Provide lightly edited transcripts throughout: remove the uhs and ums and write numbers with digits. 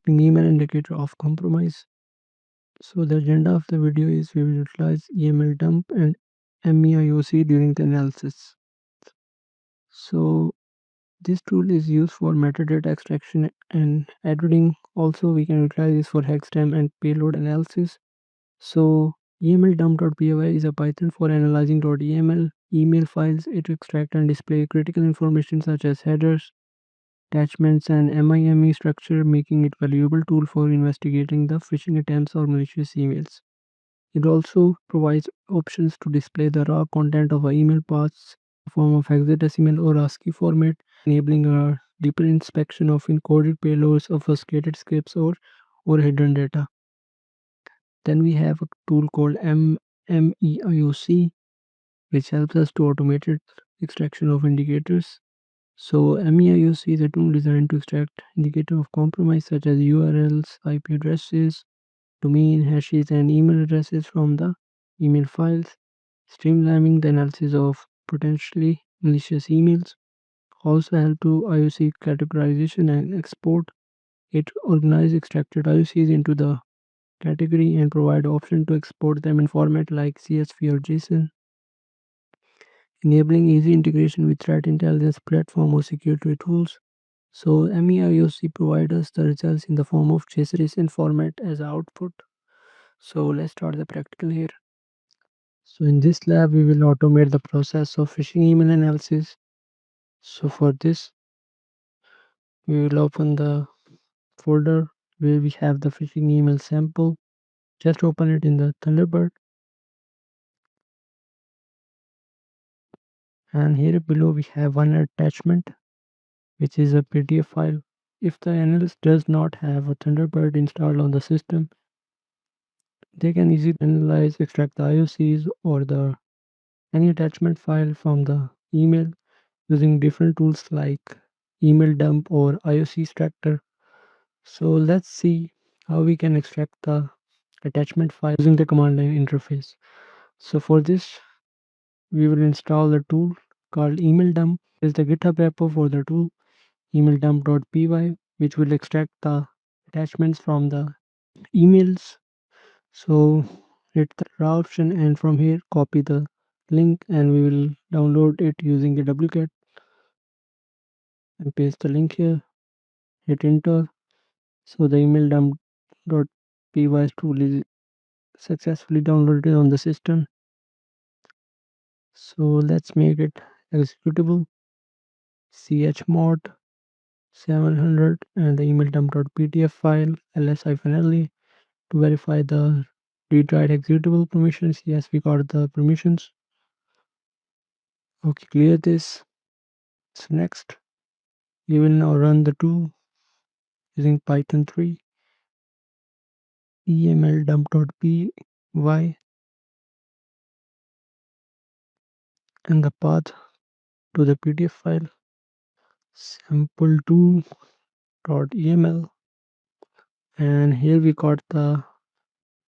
extracting email indicator of compromise. So the agenda of the video is we will utilize EML dump and MEIOC during the analysis. So this tool is used for metadata extraction and editing. Also, we can utilize this for hexdem and payload analysis. So emldump.py is a Python for analyzing .eml email files. It extract and display critical information such as headers, attachments, and MIME structure, making it valuable tool for investigating the phishing attempts or malicious emails. It also provides options to display the raw content of an email paths in the form of hexadecimal or ASCII format, enabling a deeper inspection of encoded payloads, obfuscated scripts, or hidden data. Then we have a tool called MEIOC, which helps us to automate extraction of indicators. So MEIOC is a tool designed to extract indicators of compromise such as URLs, IP addresses, domain hashes, and email addresses from the email files, streamlining the analysis of potentially malicious emails. Also help to IOC categorization and export. It organizes extracted IOCs into the category and provide option to export them in format like CSV or JSON, enabling easy integration with threat intelligence platform or security tools. So MEIOC provides us the results in the form of JSON format as output. So let's start the practical here. So in this lab, we will automate the process of phishing email analysis. So for this, we will open the folder where we have the phishing email sample. Just open it in the Thunderbird. And here below we have one attachment, which is a PDF file. If the analyst does not have a Thunderbird installed on the system, they can easily analyze, extract the IOCs or the any attachment file from the email using different tools like email dump or IOC extractor. So let's see how we can extract the attachment file using the command line interface. So for this, we will install a tool called email dump. This is the GitHub repo for the tool emaildump.py, which will extract the attachments from the emails. So hit the raw option and from here copy the link and we will download it using the wget and paste the link here. Hit enter. So the email dump.py tool is successfully downloaded on the system. So let's make it executable. Chmod 700 and the email dump.pdf file ls-le to verify the read-write executable permissions. Yes, we got the permissions. Okay, clear this. So next, we will now run the tool using Python 3 eml dump.py and the path to the PDF file sample2.eml, and here we got the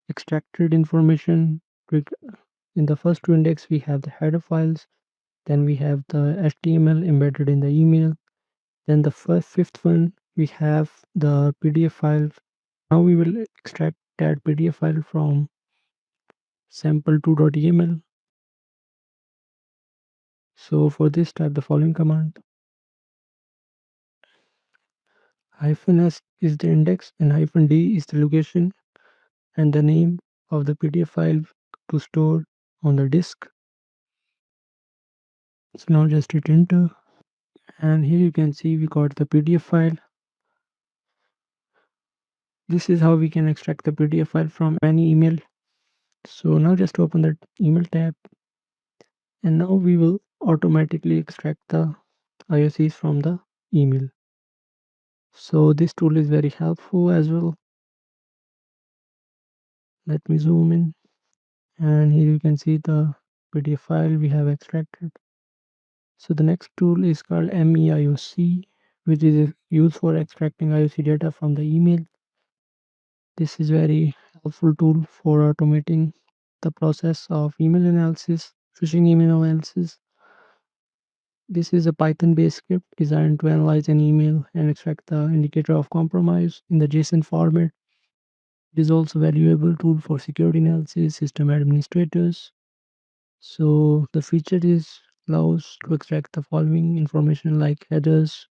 extracted information. In the first two index we have the header files, then we have the HTML embedded in the email, then the fifth one we have the PDF file. Now we will extract that PDF file from sample2.eml. So for this, type the following command. -s is the index and -d is the location and the name of the PDF file to store on the disk. So now just hit enter, and here you can see we got the PDF file. This is how we can extract the PDF file from any email. So now just open the email tab, and now we will automatically extract the IOCs from the email. So this tool is very helpful as well. Let me zoom in, and here you can see the PDF file we have extracted. So the next tool is called MEIOC, which is used for extracting IOC data from the email. This is very helpful tool for automating the process of email analysis, phishing email analysis. This is a Python-based script designed to analyze an email and extract the indicator of compromise in the JSON format. It is also a valuable tool for security analysis, system administrators. So the feature is allows to extract the following information like headers,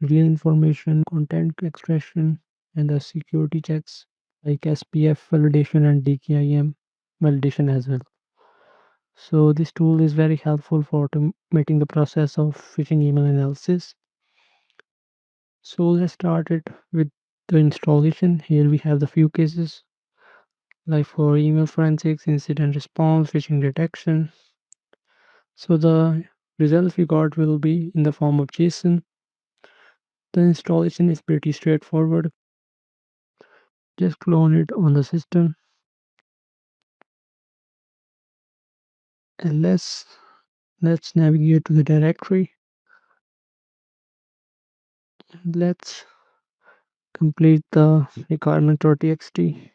real information, content extraction, and the security checks like SPF validation and DKIM validation as well. So this tool is very helpful for automating the process of phishing email analysis. So let's start it with the installation. Here we have the few cases like for email forensics, incident response, phishing detection. So the results we got will be in the form of JSON. The installation is pretty straightforward. Just clone it on the system and let's navigate to the directory. Let's complete the requirement.txt.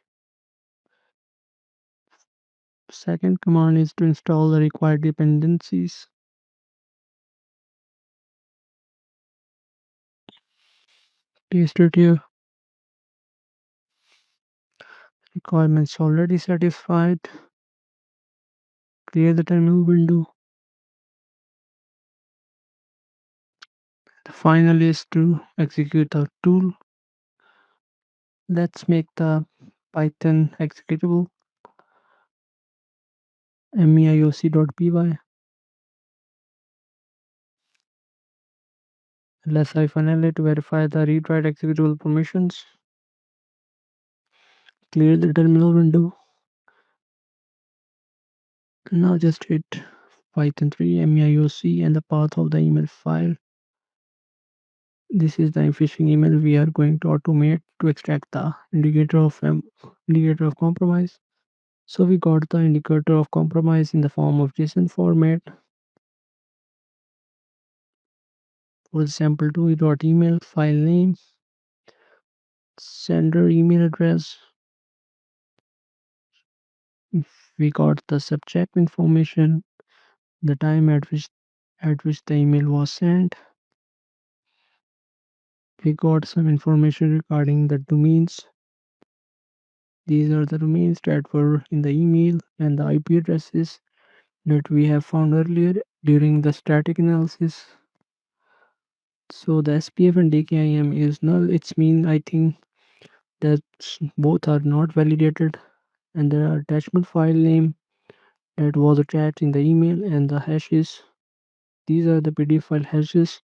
Second command is to install the required dependencies. Paste it here. Requirements already satisfied. Clear the terminal window. The final is to execute the tool. Let's make the Python executable. meioc.py. Let's -L to verify the read-write executable permissions. Clear the terminal window. Now just hit Python 3 meioc and the path of the email file. This is the phishing email we are going to automate to extract the indicator of compromise. So we got the indicator of compromise in the form of JSON format. For example, we got email, file name, sender email address. We got the subject information, the time at which the email was sent. We got some information regarding the domains. These are the domains that were in the email and the IP addresses that we have found earlier during the static analysis. So the SPF and DKIM is null. It's mean I think that both are not validated, and there are attachment file name that was attached in the email and the hashes. These are the PDF file hashes.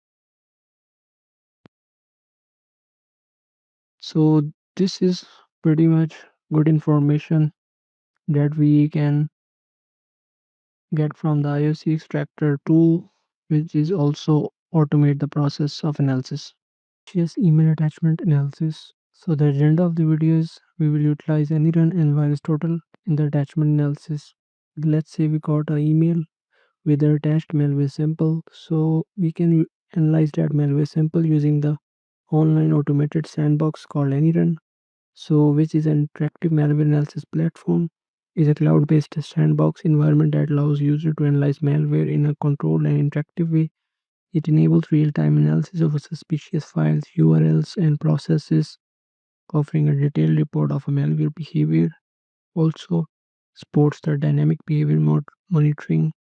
So this is pretty much good information that we can get from the IOC extractor tool, which is also automate the process of analysis. Yes, email attachment analysis. So the agenda of the video is we will utilize any run and virus total in the attachment analysis. Let's say we got an email with the attached malware sample, so we can analyze that malware sample using the online automated sandbox called AnyRun. So which is an interactive malware analysis platform, is a cloud-based sandbox environment that allows users to analyze malware in a controlled and interactive way. It enables real-time analysis of suspicious files, URLs, and processes, offering a detailed report of a malware behavior. Also supports the dynamic behavior monitoring.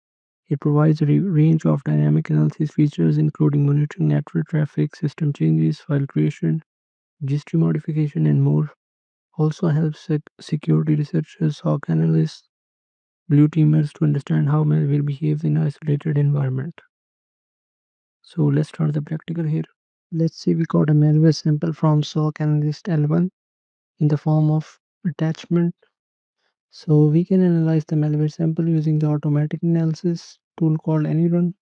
It provides a range of dynamic analysis features, including monitoring network traffic, system changes, file creation, registry modification, and more. Also helps security researchers, SOC analysts, blue teamers to understand how malware behaves in an isolated environment. So let's start the practical here. Let's say we got a malware sample from SOC Analyst L1 in the form of attachment. So we can analyze the malware sample using the automatic analysis tool called AnyRun.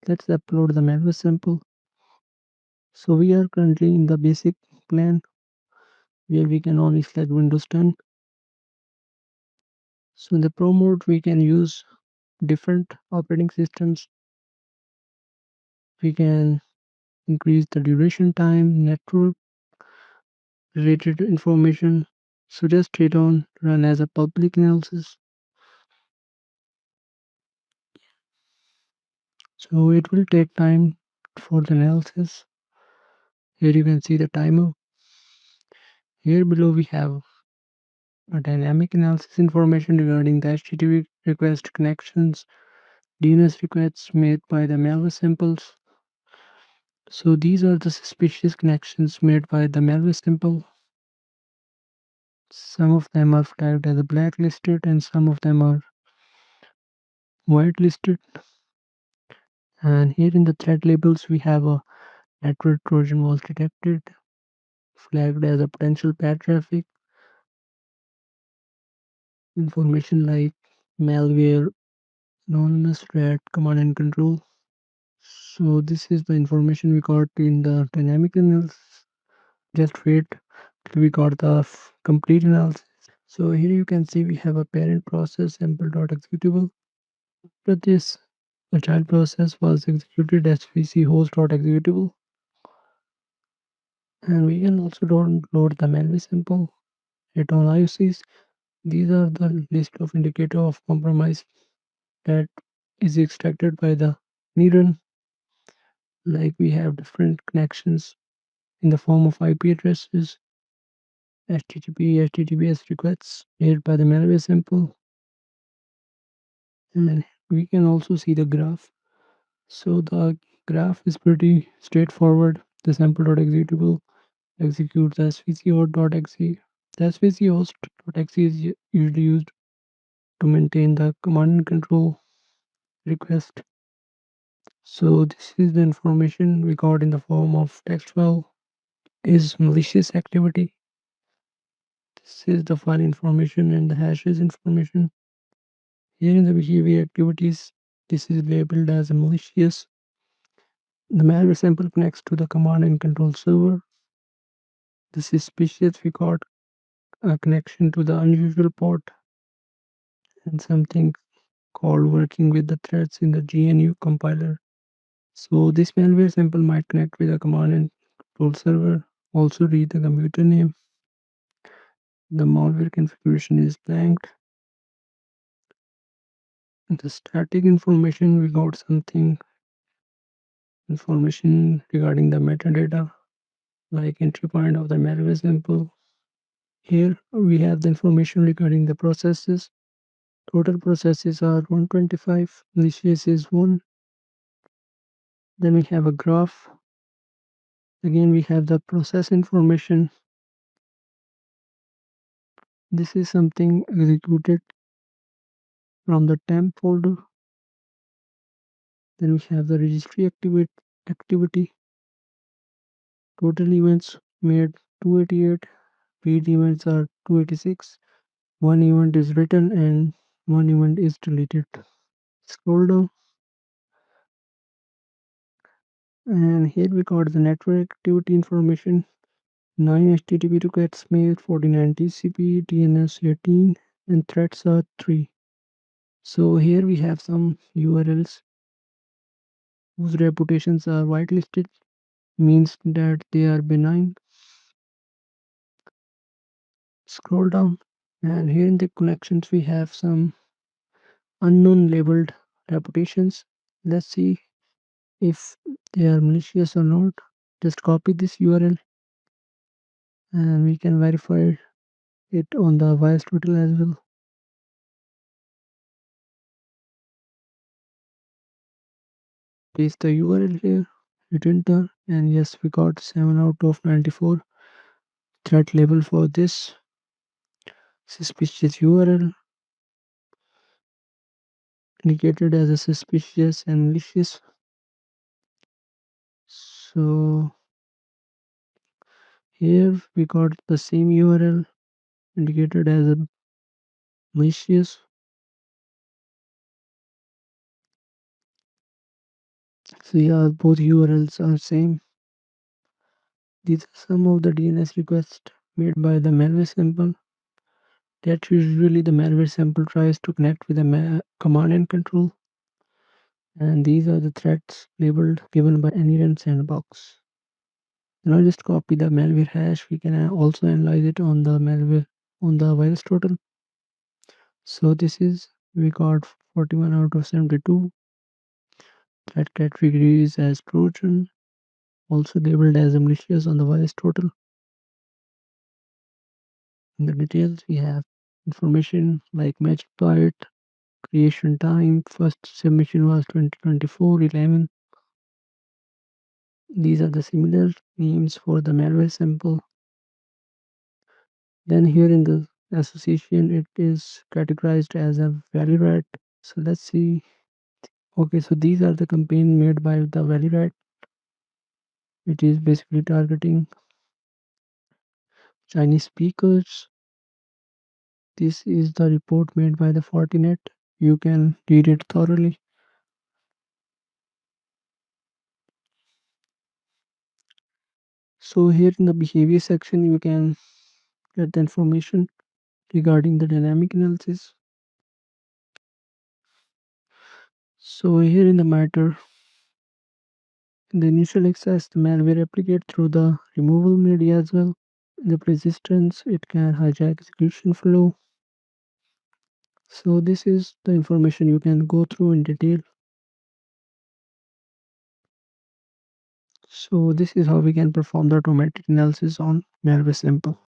Let's upload the malware sample. So we are currently in the basic plan where we can only select Windows 10. So in the Pro mode we can use different operating systems. We can increase the duration time, network related information. So just hit on run as a public analysis. So it will take time for the analysis. Here you can see the timer. Here below we have a dynamic analysis information regarding the HTTP request connections, DNS requests made by the malware samples. So these are the suspicious connections made by the malware sample. Some of them are flagged as blacklisted and some of them are whitelisted. And here in the threat labels we have a network Trojan was detected, flagged as a potential bad traffic. Information like malware, anonymous threat, command and control. So this is the information we got in the dynamic analysis. Just wait till we got the complete analysis. So here you can see we have a parent process sample.executable. After this, the child process was executed svc host.executable. And we can also download the malware sample, hit on IOCs. These are the list of indicator of compromise that is extracted by the neuron. Like we have different connections in the form of IP addresses, HTTP, HTTPS requests made by the malware sample. And we can also see the graph. So the graph is pretty straightforward. The sample.executable executes svc host.exe. The svc host.exe is usually used to maintain the command and control request. So this is the information we got in the form of text file. Is malicious activity. This is the file information and the hashes information. Here in the behavior activities, this is labeled as a malicious. The malware sample connects to the command and control server. The suspicious, we got a connection to the unusual port and something called working with the threads in the GNU compiler. So this malware sample might connect with a command and control server. Also read the computer name. The malware configuration is blanked. The static information, we got something information regarding the metadata like entry point of the malware sample. Here we have the information regarding the processes. Total processes are 125, malicious is 1. Then we have a graph. Again we have the process information. This is something executed from the temp folder. Then we have the registry activity. Total events made 288. Read events are 286. One event is written and one event is deleted. Scroll down and here we got the network activity information. 9 HTTP requests made, 49 TCP, DNS 18 and threats are 3. So here we have some URLs whose reputations are whitelisted, means that they are benign. Scroll down and here in the connections we have some unknown labeled reputations. Let's see if they are malicious or not. Just copy this URL and we can verify it on the VirusTotal as well. Paste the URL here, hit enter, and yes, we got 7 out of 94 threat label for this suspicious URL indicated as a suspicious and malicious. So here we got the same URL indicated as a malicious. So yeah, both URLs are same. These are some of the DNS requests made by the malware sample. That usually the malware sample tries to connect with a command and control. And these are the threats labeled given by any sandbox. Now just copy the malware hash. We can also analyze it on the malware on the virus total. So this is we got 41 out of 72. Threat category is as Trojan, also labeled as malicious on the virus total. In the details, we have information like match byte, creation time, first submission was 2024-11. These are the similar names for the malware sample. Then here in the association, it is categorized as a ValueRat. So let's see. Okay, so these are the campaign made by the ValueRat. It is basically targeting Chinese speakers. This is the report made by the Fortinet. You can read it thoroughly. So here in the behavior section, you can get the information regarding the dynamic analysis. So here in the matter, in the initial access, the malware replicate through the removal media as well. In the persistence, it can hijack execution flow. So this is the information you can go through in detail. So this is how we can perform the automatic analysis on malware sample.